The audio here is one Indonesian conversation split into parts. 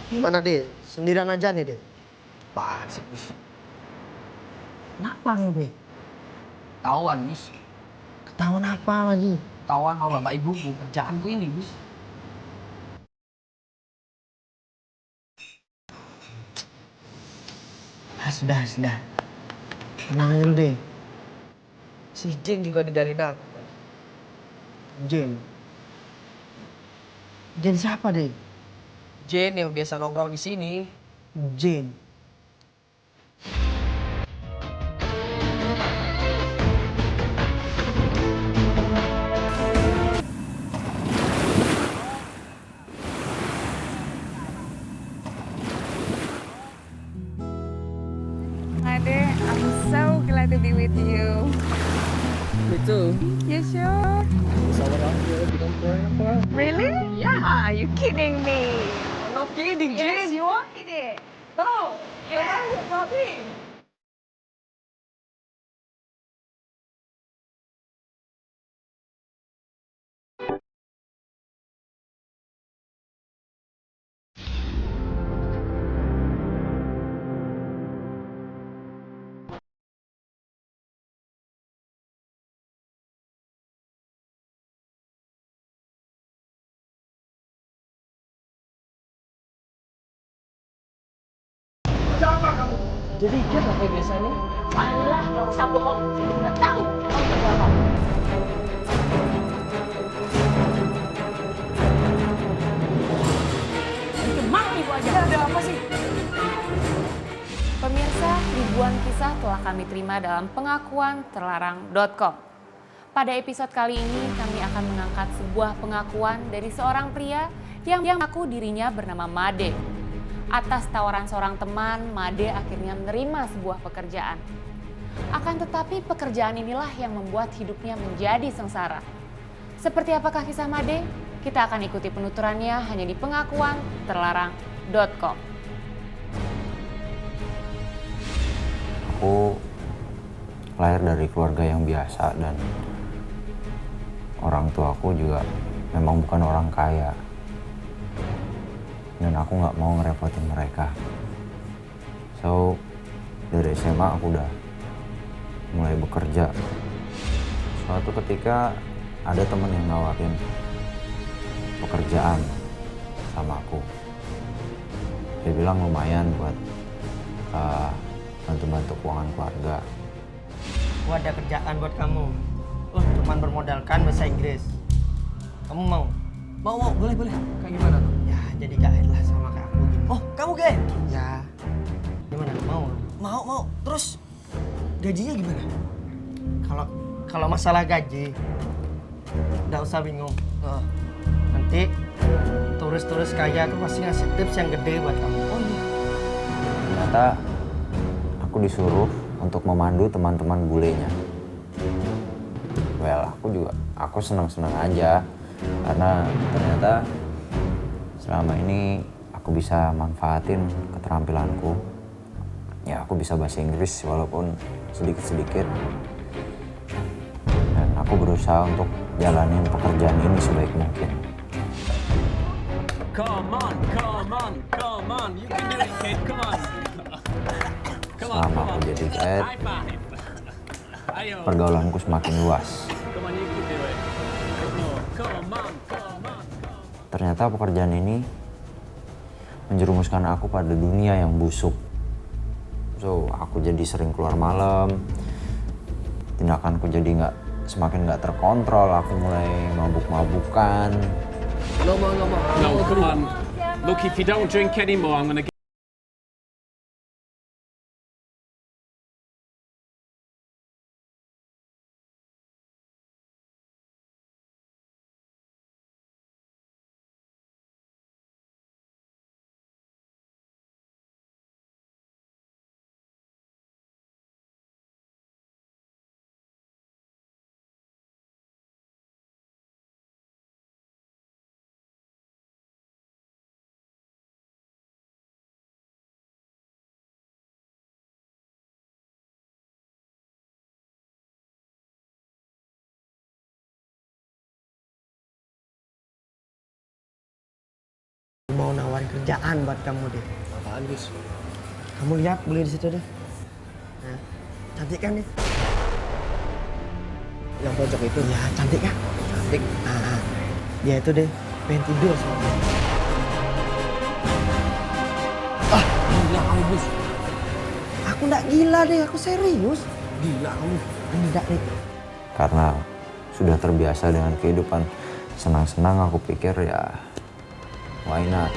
Gimana deh? Sendirian aja nih deh. Apaan sih, Bis? Kenapa nih deh? Ketahuan, Bis. Ketahuan apa lagi? Ketahuan sama bapak ibuku kerjaanku ini, Bis. Sudah. Tenangin deh. Si Jane juga ninggalin aku. Jane? Jane siapa deh? Jane yang biasa nongkrong di sini. Jane. Ade, I'm so glad to be with you. Me too. You sure? Sama aku bilang apa? Really? Yeah, you kidding me? I'm not kidding, Yes, Jane. you are kidding. Oh, yeah, papi. Jadi Jane apa biasanya? Alah, nggak usah bohong. Saya nggak tahu. Kamu kerja apa? Cuma ibu aja. Ada apa sih? Pemirsa, ribuan kisah telah kami terima dalam pengakuan terlarang.com. Pada episode kali ini kami akan mengangkat sebuah pengakuan dari seorang pria yang mengaku dirinya bernama Made. Atas tawaran seorang teman, Made akhirnya menerima sebuah pekerjaan. Akan tetapi pekerjaan inilah yang membuat hidupnya menjadi sengsara. Seperti apakah kisah Made? Kita akan ikuti penuturannya hanya di pengakuan terlarang.com. Aku lahir dari keluarga yang biasa dan orang tuaku juga memang bukan orang kaya. Dan aku nggak mau ngerepotin mereka. So, dari SMA aku udah mulai bekerja. Suatu ketika ada teman yang nawarin pekerjaan sama aku. Dia bilang lumayan buat bantu-bantu keuangan keluarga. Gua ada kerjaan buat kamu. Cuman bermodalkan bahasa Inggris. Kamu mau? Mau, boleh. Kayak gimana tuh? Ya, jadi guide lah sama kayak aku gini. Oh, kamu guide? Ya. Gimana? Mau? Mau. Terus gajinya gimana? Kalau masalah gaji, nggak usah bingung. Nanti turis kaya tuh pasti ngasih tips yang gede buat kamu. Oh iya. Ternyata aku disuruh untuk memandu teman-teman bulenya. Well, aku senang-senang aja karena ternyata selama ini aku bisa manfaatin keterampilanku. Ya, aku bisa bahasa Inggris walaupun sedikit-sedikit. Dan aku berusaha untuk jalanin pekerjaan ini sebaik mungkin. Come on. You can do it, kid. Come on. Selama aku jadi guide, High five. Ayo. pergaulanku semakin luas. Come on, you can do it. Come on. Ternyata pekerjaan ini menjerumuskan aku pada dunia yang busuk. So, aku jadi sering keluar malam. Tindakanku jadi semakin nggak terkontrol. Aku mulai mabuk-mabukan. No, come on. Look, if you don't drink anymore, I'm gonna mau nawarin kerjaan buat kamu deh. Apaan, Gus? Kamu lihat, beli di situ deh. Nah, cantik kan nih? Yang pojok itu? Ya, cantik kan? Cantik. Nah, dia itu deh pengen tidur sama kamu. Gila kamu, Gus. Aku nggak gila deh, aku serius. Gila kamu. Enggak nih. Karena sudah terbiasa dengan kehidupan senang-senang, aku pikir ya why not.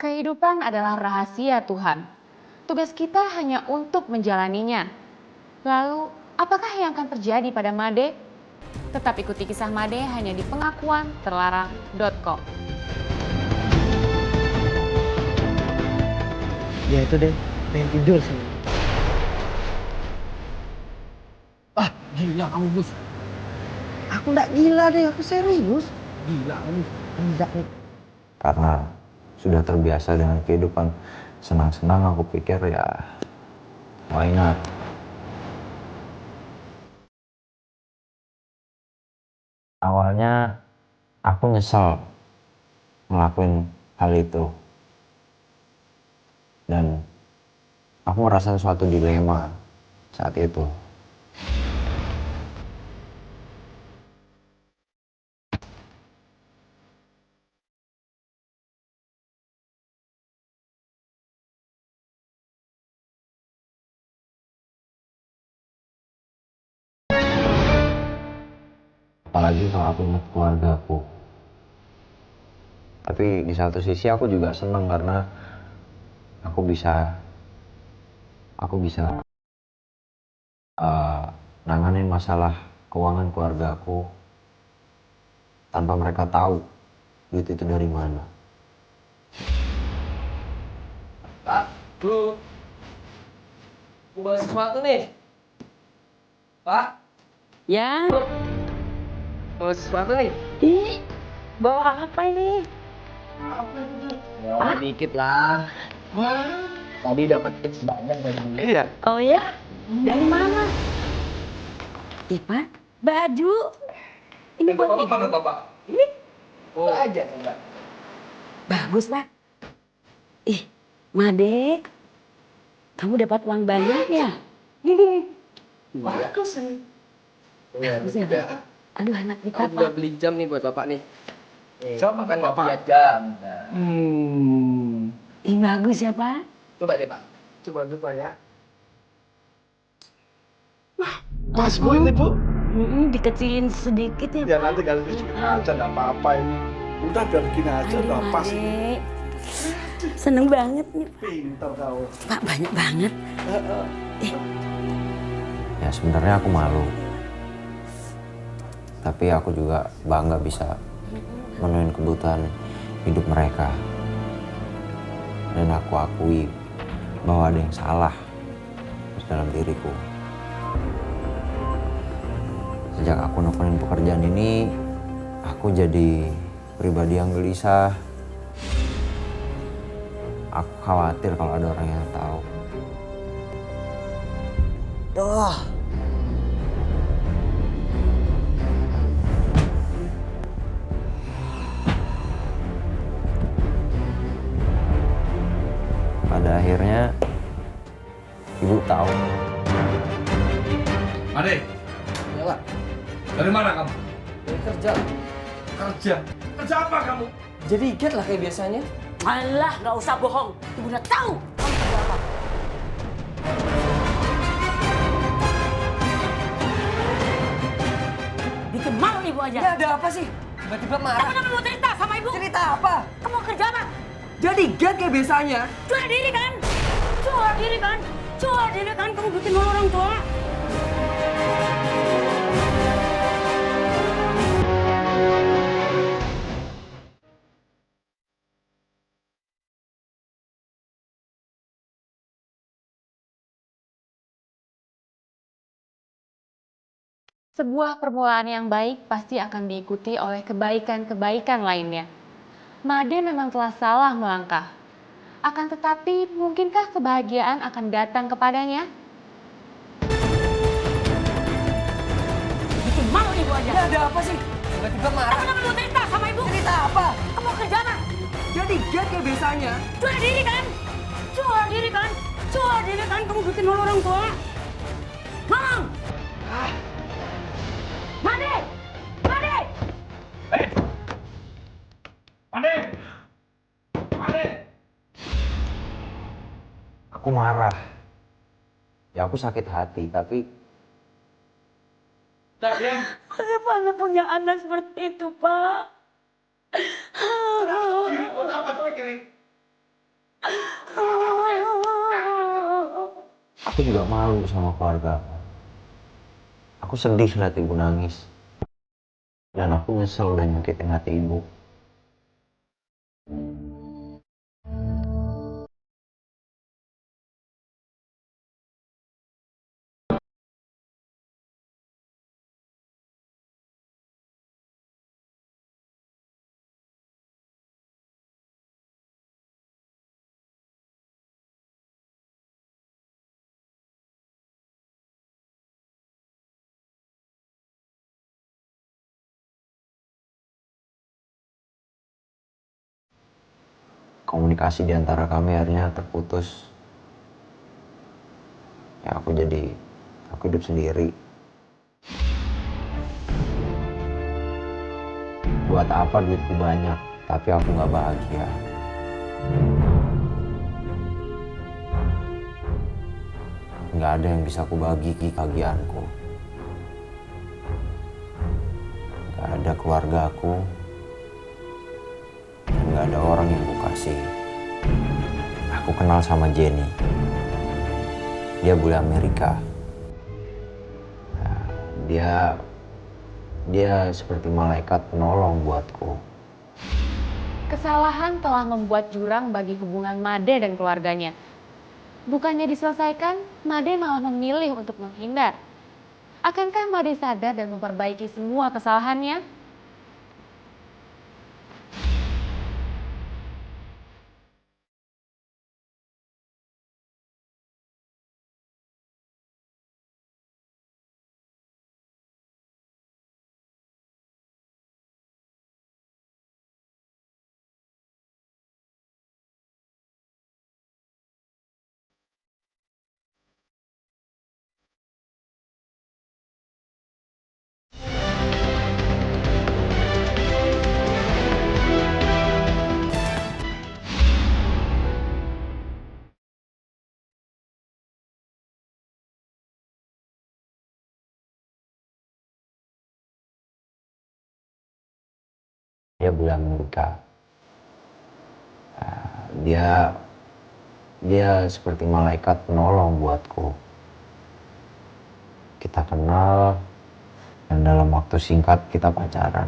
Kehidupan adalah rahasia Tuhan. Tugas kita hanya untuk menjalaninya. Lalu, apakah yang akan terjadi pada Made? Tetap ikuti kisah Made hanya di pengakuanterlarang.com. Dia itu deh pengen tidur sama kamu. Gila kamu, Gus. Aku nggak gila deh, aku serius. Gila kamu. Enggak nih. Karena sudah terbiasa dengan kehidupan senang-senang, aku pikir ya why not. Awalnya aku nyesel ngelakuin hal itu. Dan aku merasa suatu dilema saat itu. Apalagi kalau aku ingat keluargaku. Tapi di satu sisi aku juga senang karena aku bisa nanganin masalah keuangan keluarga aku tanpa mereka tahu duit itu dari mana. Pak, Bu. Mau bawa sesuatu nih. Pak, Ya, bawa sesuatu nih. ih, bawa apa ini? Ya, dikit lah. Tadi dapat tips banyak dari beli. Iya. Oh ya, dari mana? Ipan, baju. Ini buat ibu. Mana Bapak? Ini. Oh, aja enggak. Bagus, Pak. Ih, Made, kamu dapat uang banyak ya? Bagus nih. Bagus ya, Pak? Aduh, anak kita, Aku udah Pak. beli jam nih buat Bapak nih. Coba kan Bapak lihat jam. Ih, bagus ya, Pak? Coba deh, Pak. Coba ya. Pas Bu ini Bu. Dikecilin sedikit ya, Ya Pak. nanti ganti segini aja nggak apa-apa ini. Udah biar begini aja Aduh, udah pas. Made. Seneng banget nih, Pak. Pintar kau. Pak, banyak banget. Ya sebenarnya aku malu. Tapi aku juga bangga bisa menuhin kebutuhan hidup mereka. Dan aku akui bahwa ada yang salah di dalam diriku. Sejak aku nekunin pekerjaan ini, aku jadi pribadi yang gelisah. Aku khawatir kalau ada orang yang tahu. Duh. Pada akhirnya ibu tahu. Ade, Ya, Pak. dari mana kamu? Dari kerja. Kerja. Kerja apa kamu? Jadi giat lah kayak biasanya. Alah, nggak usah bohong. Ibu udah tahu kamu kerja apa. Bikin malu ibu aja. Ya ada apa sih? Tiba-tiba marah. Kenapa mau cerita sama ibu? Cerita apa? Kamu kerja apa? Jadi giat kayak biasanya. Jual diri kan? Jual diri kan? Jual diri kan? Kamu bikin malu orang tua. Sebuah permulaan yang baik pasti akan diikuti oleh kebaikan-kebaikan lainnya. Made memang telah salah melangkah. Akan tetapi, mungkinkah kebahagiaan akan datang kepadanya? Bikin malu ibu aja. Ya ada apa sih? Tiba-tiba marah. Aku mau cerita sama ibu. Cerita apa? Kamu kerja apa? Jadi gak kayak biasanya. Jual diri kan? Jual diri kan? Jual diri kan? Kamu bikin malu orang tua. Ngomong! Made! Made! Made! Made! Aku marah. Ya aku sakit hati, tapi Bagaimana punya anak seperti itu, Pak? aku juga malu sama keluarga aku. Aku sedih lihat ibu nangis. Dan aku nyesel udah nyakitin hati ibu. Komunikasi di antara kami akhirnya terputus. Ya aku hidup sendiri. Buat apa duitku banyak, tapi aku nggak bahagia. Nggak ada yang bisa aku bagi kebahagiaanku. Nggak ada keluarga aku. Dan nggak ada orang yang aku kasih. Aku kenal sama Jenny. Dia bule Amerika. Nah, dia seperti malaikat penolong buatku. Kesalahan telah membuat jurang bagi hubungan Made dan keluarganya. Bukannya diselesaikan, Made malah memilih untuk menghindar. Akankah Made sadar dan memperbaiki semua kesalahannya? Dia bule Amerika. Nah, dia seperti malaikat penolong buatku. Kita kenal dan dalam waktu singkat kita pacaran.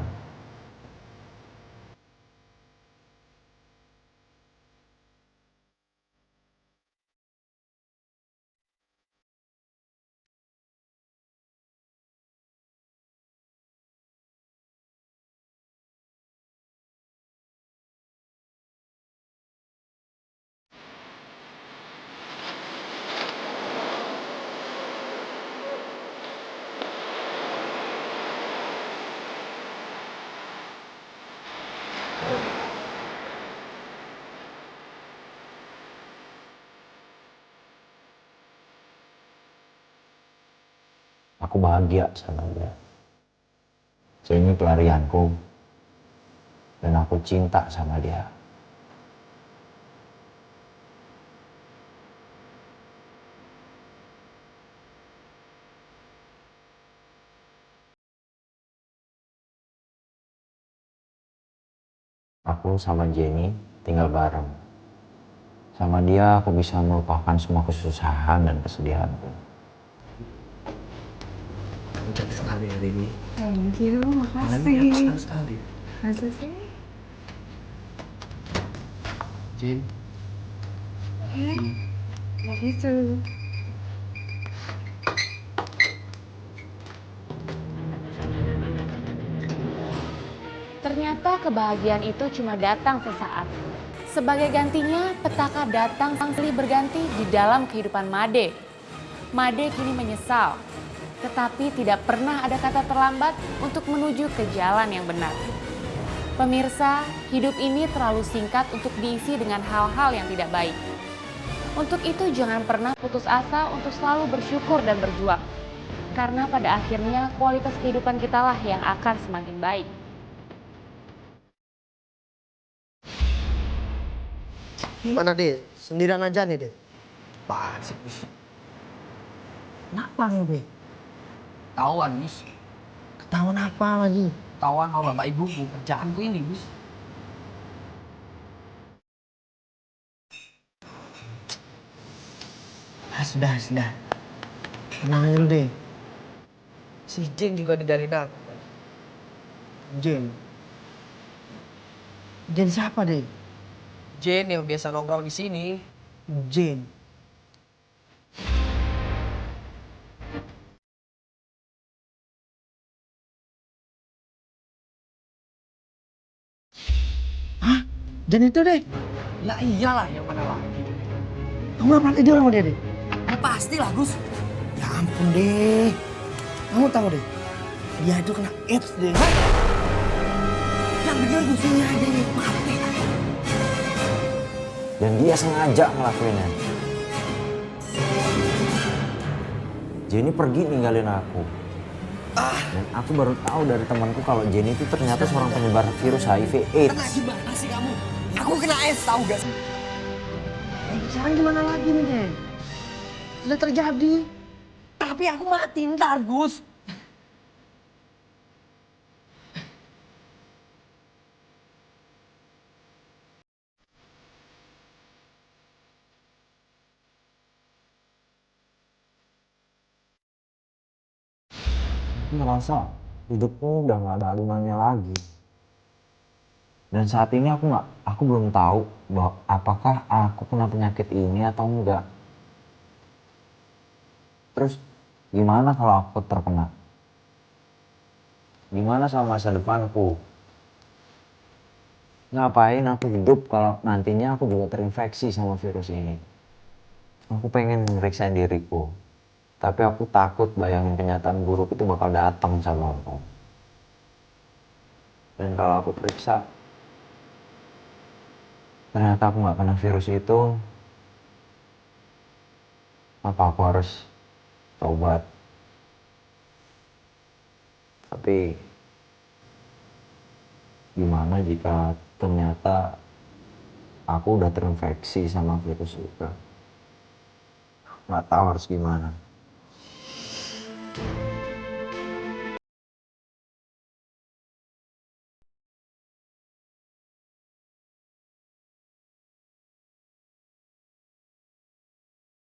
Aku bahagia sama dia. Ini pelarianku. Dan aku cinta sama dia. Aku sama Jenny tinggal bareng. Sama dia aku bisa melupakan semua kesusahan dan kesedihanku. Cantik sekali hari ini. Thank you, Malamnya makasih. besar sekali. Masa sih? Jin, Love you too. Ternyata kebahagiaan itu cuma datang sesaat. Sebagai gantinya, petaka datang silih berganti di dalam kehidupan Made. Made kini menyesal, tetapi tidak pernah ada kata terlambat untuk menuju ke jalan yang benar. Pemirsa, hidup ini terlalu singkat untuk diisi dengan hal-hal yang tidak baik. Untuk itu jangan pernah putus asa untuk selalu bersyukur dan berjuang. Karena pada akhirnya kualitas kehidupan kita lah yang akan semakin baik. Mana deh? Sendirian aja nih deh. Apaan sih, Bis? Kenapa nih deh? Ketahuan, Bis. Ketahuan apa lagi? Ketahuan sama bapak ibuku. Kerjaanku ini, Bis. Sudah. Tenang aja deh. Si Jane juga dicariin aku. Jane siapa deh? Jen yang biasa nongkrong di sini. Jane. Hah? Jane itu deh? Ya iyalah, yang mana lagi. Kamu gak pernah tidur sama dia deh? Ya pastilah, Gus. Ya ampun deh. Kamu tahu deh, dia itu kena AIDS deh. Yang bener Gus. Iya deh, mati. Dan dia sengaja ngelakuinnya. Jenny pergi ninggalin aku. Dan aku baru tahu dari temanku kalau Jenny itu ternyata seorang penyebar virus HIV AIDS. Kena gimana sih kamu? Aku kena AIDS, tahu gak sih? Sekarang gimana lagi nih, Jane? Sudah terjadi. Tapi aku mati ntar, Gus. Aku ngerasa hidupku udah gak ada gunanya lagi. Dan saat ini aku belum tahu bahwa apakah aku kena penyakit ini atau enggak. Terus gimana kalau aku terkena? Gimana sama masa depanku? Ngapain aku hidup kalau nantinya aku juga terinfeksi sama virus ini? Aku pengen meriksain diriku. Tapi aku takut bayangin kenyataan buruk itu bakal datang sama aku. Dan kalau aku periksa, ternyata aku gak kena virus itu, apa aku harus tobat? Tapi gimana jika ternyata aku udah terinfeksi sama virus itu? Gak tahu harus gimana.